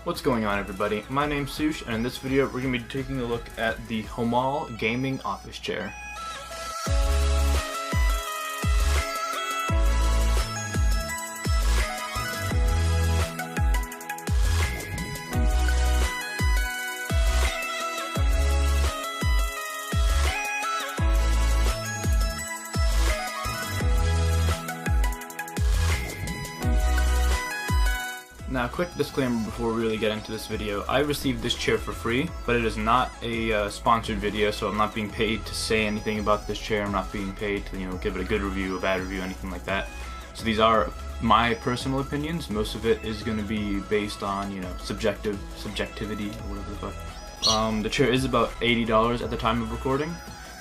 What's going on, everybody? My name's Sush, and in this video we're going to be taking a look at the Homall gaming office chair. Now, quick disclaimer before we really get into this video. I received this chair for free, but it is not a sponsored video, so I'm not being paid to say anything about this chair. I'm not being paid to, give it a good review, a bad review, anything like that. So these are my personal opinions. Most of it is going to be based on, subjectivity, or whatever the fuck. The chair is about $80 at the time of recording.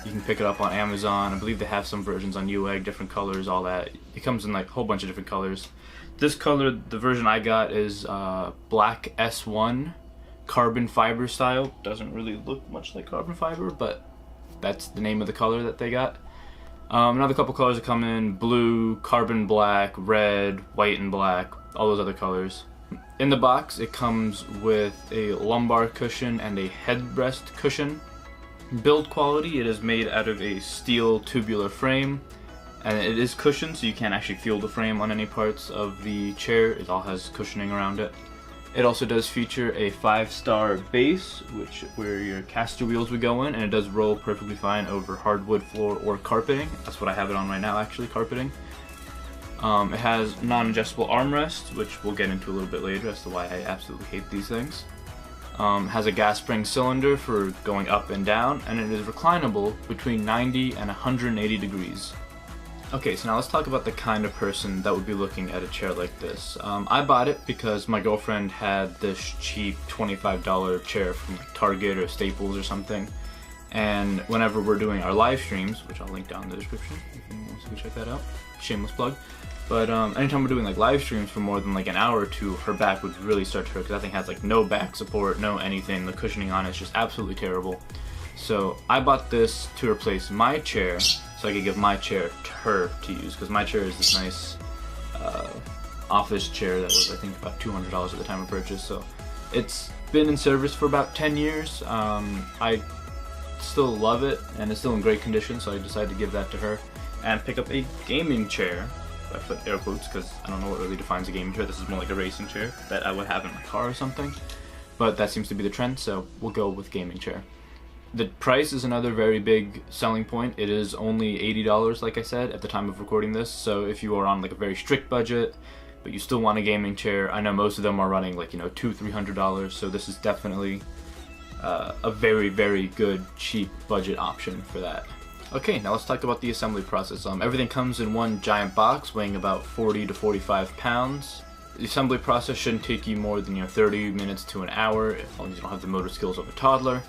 You can pick it up on Amazon. I believe they have some versions on Newegg, different colors, all that. It comes in like a whole bunch of different colors. This color, the version I got, is black S1 carbon fiber style. Doesn't really look much like carbon fiber, but that's the name of the color that they got. Another couple colors that come in: blue, carbon black, red, white and black, all those other colors. In the box, it comes with a lumbar cushion and a headrest cushion. Build quality, it is made out of a steel tubular frame. And it is cushioned, so you can't actually feel the frame on any parts of the chair. It all has cushioning around it. It also does feature a 5-star base, where your caster wheels would go in, and it does roll perfectly fine over hardwood floor or carpeting. That's what I have it on right now, actually, carpeting. It has non-adjustable armrests, which we'll get into a little bit later as to why I absolutely hate these things. Has a gas spring cylinder for going up and down, and it is reclinable between 90 and 180 degrees. Okay, so now let's talk about the kind of person that would be looking at a chair like this. I bought it because my girlfriend had this cheap $25 chair from like Target or Staples or something. And whenever we're doing our live streams, which I'll link down in the description if anyone wants to go check that out, shameless plug. But anytime we're doing like live streams for more than like an hour or two, her back would really start to hurt because that thing has like no back support, no anything. The cushioning on it is just absolutely terrible. So I bought this to replace my chair, so I could give my chair to her to use, because my chair is this nice office chair that was, I think, about $200 at the time of purchase. So it's been in service for about 10 years. I still love it, and it's still in great condition, so I decided to give that to her and pick up a gaming chair. I put air quotes because I don't know what really defines a gaming chair. This is more like a racing chair that I would have in my car or something, but that seems to be the trend, so we'll go with gaming chair. The price is another very big selling point. It is only $80, like I said, at the time of recording this. So if you are on like a very strict budget, but you still want a gaming chair, I know most of them are running like, $200-300. So this is definitely a very, very good, cheap budget option for that. Okay, now let's talk about the assembly process. Everything comes in one giant box weighing about 40 to 45 pounds. The assembly process shouldn't take you more than 30 minutes to an hour, as long as you don't have the motor skills of a toddler.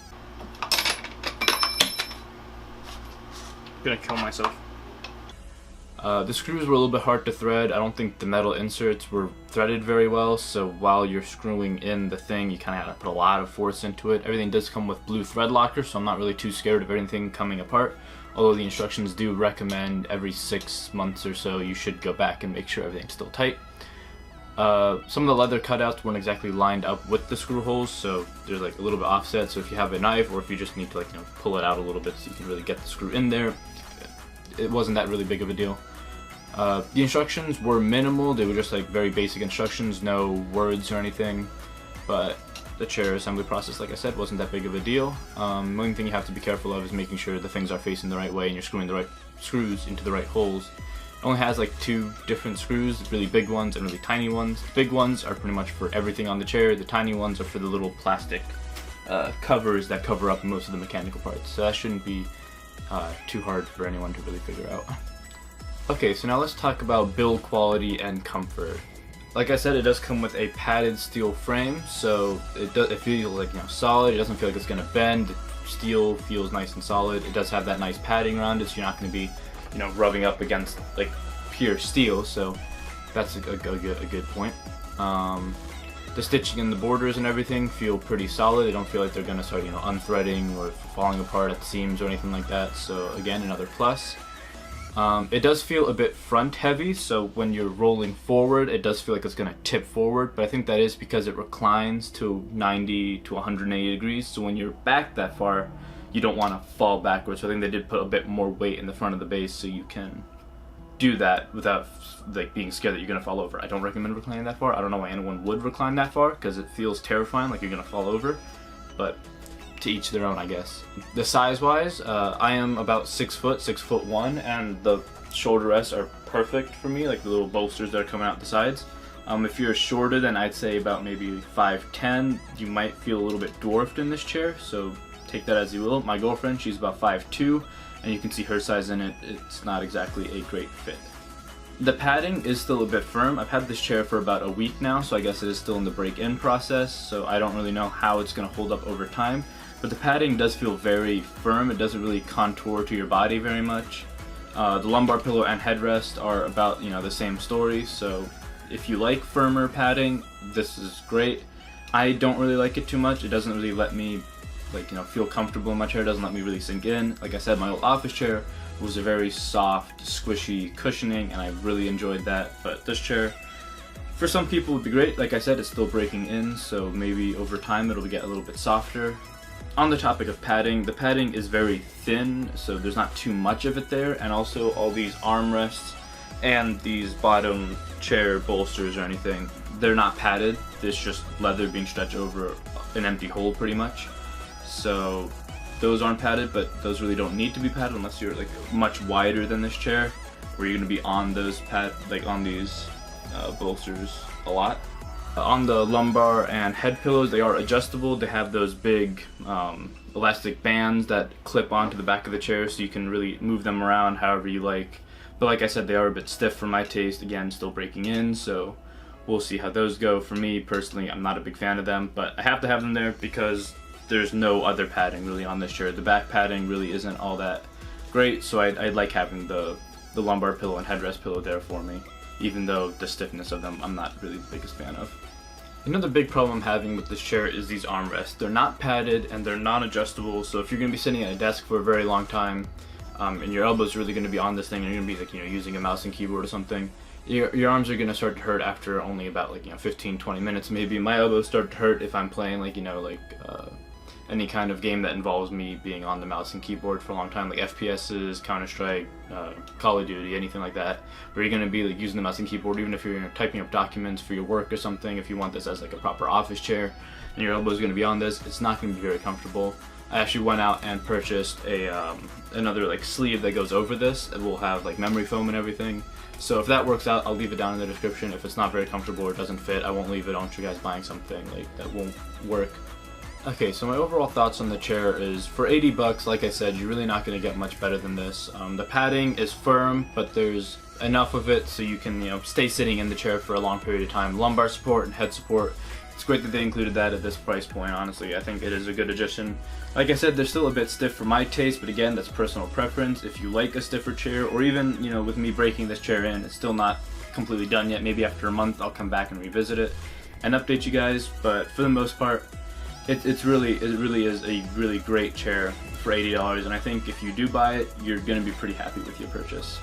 I'm gonna kill myself. The screws were a little bit hard to thread. I don't think the metal inserts were threaded very well, so while you're screwing in the thing, you kind of have to put a lot of force into it. Everything does come with blue thread locker, so I'm not really too scared of anything coming apart, although the instructions do recommend every 6 months or so you should go back and make sure everything's still tight. Some of the leather cutouts weren't exactly lined up with the screw holes, so there's like a little bit offset, so if you have a knife or if you just need to pull it out a little bit so you can really get the screw in there, it wasn't that really big of a deal. The instructions were minimal. They were just like very basic instructions, no words or anything, but the chair assembly process, like I said, wasn't that big of a deal. The only thing you have to be careful of is making sure the things are facing the right way and you're screwing the right screws into the right holes. It only has like 2 different screws, really big ones and really tiny ones. The big ones are pretty much for everything on the chair. The tiny ones are for the little plastic covers that cover up most of the mechanical parts. So that shouldn't be too hard for anyone to really figure out. Okay, so now let's talk about build quality and comfort. Like I said, it does come with a padded steel frame, so it feels like solid. It doesn't feel like it's gonna bend. The steel feels nice and solid. It does have that nice padding around it, so you're not gonna be rubbing up against like pure steel, so that's a good point. The stitching and the borders and everything feel pretty solid. They don't feel like they're gonna start unthreading or falling apart at the seams or anything like that, so again, another plus. It does feel a bit front heavy, so when you're rolling forward it does feel like it's going to tip forward, but I think that is because it reclines to 90 to 180 degrees, so when you're back that far you don't want to fall backwards. So I think they did put a bit more weight in the front of the base so you can do that without like being scared that you're going to fall over. I don't recommend reclining that far. I don't know why anyone would recline that far because it feels terrifying, like you're going to fall over, but to each their own, I guess. The size wise, I am about 6 foot, 6'1", and the shoulder rests are perfect for me, like the little bolsters that are coming out the sides. If you're shorter than I'd say about maybe 5'10", you might feel a little bit dwarfed in this chair, so take that as you will. My girlfriend, she's about 5'2", and you can see her size in it. It's not exactly a great fit. The padding is still a bit firm. I've had this chair for about a week now, so I guess it is still in the break-in process, so I don't really know how it's going to hold up over time. But the padding does feel very firm. It doesn't really contour to your body very much. The lumbar pillow and headrest are about, the same story, so if you like firmer padding, this is great. I don't really like it too much. It doesn't really let me feel comfortable in my chair. It doesn't let me really sink in. Like I said, my old office chair was a very soft, squishy cushioning, and I really enjoyed that. But this chair, for some people, would be great. Like I said, it's still breaking in, so maybe over time it'll get a little bit softer. On the topic of padding, the padding is very thin, so there's not too much of it there, and also all these armrests and these bottom chair bolsters or anything, they're not padded. It's just leather being stretched over an empty hole pretty much. So those aren't padded, but those really don't need to be padded unless you're much wider than this chair, where you're going to be on those on these bolsters a lot. On the lumbar and head pillows, they are adjustable. They have those big elastic bands that clip onto the back of the chair, so you can really move them around however you like. But like I said, they are a bit stiff for my taste. Again, still breaking in, so we'll see how those go. For me personally, I'm not a big fan of them, but I have to have them there because there's no other padding really on this chair. The back padding really isn't all that great, so I'd like having the lumbar pillow and headrest pillow there for me, even though the stiffness of them I'm not really the biggest fan of. Another big problem I'm having with this chair is these armrests. They're not padded and they're non-adjustable, so if you're going to be sitting at a desk for a very long time and your elbow's really going to be on this thing and you're going to be using a mouse and keyboard or something, your arms are going to start to hurt after only about 15-20 minutes maybe. My elbows start to hurt if I'm playing any kind of game that involves me being on the mouse and keyboard for a long time, like FPSs, Counter-Strike, Call of Duty, anything like that, where you're going to be using the mouse and keyboard even if you're typing up documents for your work or something. If you want this as a proper office chair and your elbow is going to be on this, it's not going to be very comfortable. I actually went out and purchased another sleeve that goes over this. It will have memory foam and everything. So if that works out, I'll leave it down in the description. If it's not very comfortable or doesn't fit, I won't leave it. I don't want you guys buying something that won't work. Okay, so my overall thoughts on the chair is, for 80 bucks, like I said, you're really not going to get much better than this. The padding is firm, but there's enough of it so you can, stay sitting in the chair for a long period of time. Lumbar support and head support, it's great that they included that at this price point, honestly. I think it is a good addition. Like I said, they're still a bit stiff for my taste, but again, that's personal preference. If you like a stiffer chair, or even, with me breaking this chair in, it's still not completely done yet. Maybe after a month, I'll come back and revisit it and update you guys, but for the most part, it really is a really great chair for $80, and I think if you do buy it, you're going to be pretty happy with your purchase.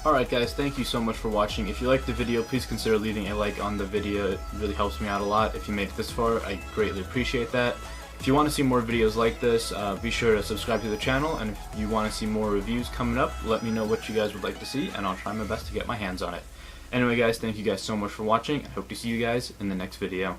Alright guys, thank you so much for watching. If you liked the video, please consider leaving a like on the video. It really helps me out a lot. If you made it this far, I greatly appreciate that. If you want to see more videos like this, be sure to subscribe to the channel, and if you want to see more reviews coming up, let me know what you guys would like to see, and I'll try my best to get my hands on it. Anyway guys, thank you guys so much for watching. I hope to see you guys in the next video.